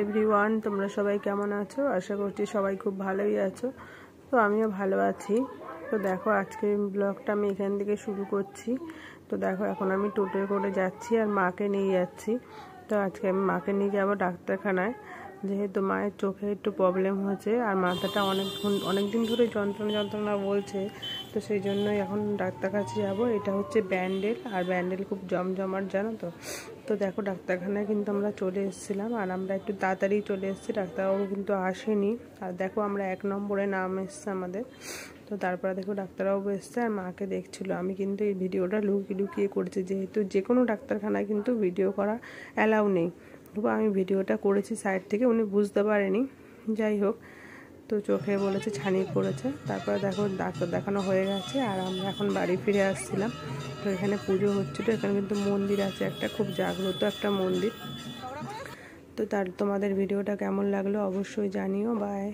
Everyone, তোমরা সবাই কেমন আছো? আশা করছি সবাই খুব ভালোই আছো। তো আমিও ভালো আছি। তো দেখো, আজকে ব্লগটা আমি এখান থেকে শুরু করছি। তো দেখো, এখন আমি টোটোয় করে যাচ্ছি আর মাকে নিয়ে যাচ্ছি। তো আজকে আমি মাকে নিয়ে যাবো ডাক্তারখানায়, যেহেতু মায়ের চোখে একটু প্রবলেম হয়েছে আর মাথাটা অনেক দিন ধরে যন্ত্রণা বলছে। তো সেই জন্যই এখন ডাক্তার কাছে যাবো। এটা হচ্ছে ব্যান্ডেল, আর ব্যান্ডেল খুব জমজমাট, জানো তো। তো দেখো, ডাক্তারখানায় কিন্তু আমরা চলে এসেছিলাম আর আমরা একটু তাড়াতাড়ি চলে এসেছি, ডাক্তারবাবু কিন্তু আসেনি। আর দেখো, আমরা 1 নম্বরে নাম এসছে আমাদের। তো তারপরে দেখো ডাক্তারবাবু এসছে আর মাকে দেখছিল। আমি কিন্তু এই ভিডিওটা লুকিয়ে করেছি, যেহেতু যে কোনো ডাক্তারখানায় কিন্তু ভিডিও করা অ্যালাউ নেই। তবু আমি ভিডিওটা করেছি সাইড থেকে, উনি বুঝতে পারেনি। যাই হোক, তো চোখে বলেছে ছানি পড়েছে। তারপরে দেখো, ডাক্তার দেখানো হয়ে গেছে আর আমরা এখন বাড়ি ফিরে আসছিলাম। তো এখানে পুজো হচ্ছিলো, এখানে কিন্তু মন্দির আছে একটা, খুব জাগ্রত একটা মন্দির। তো তোমাদের ভিডিওটা কেমন লাগলো অবশ্যই জানিও। বাই।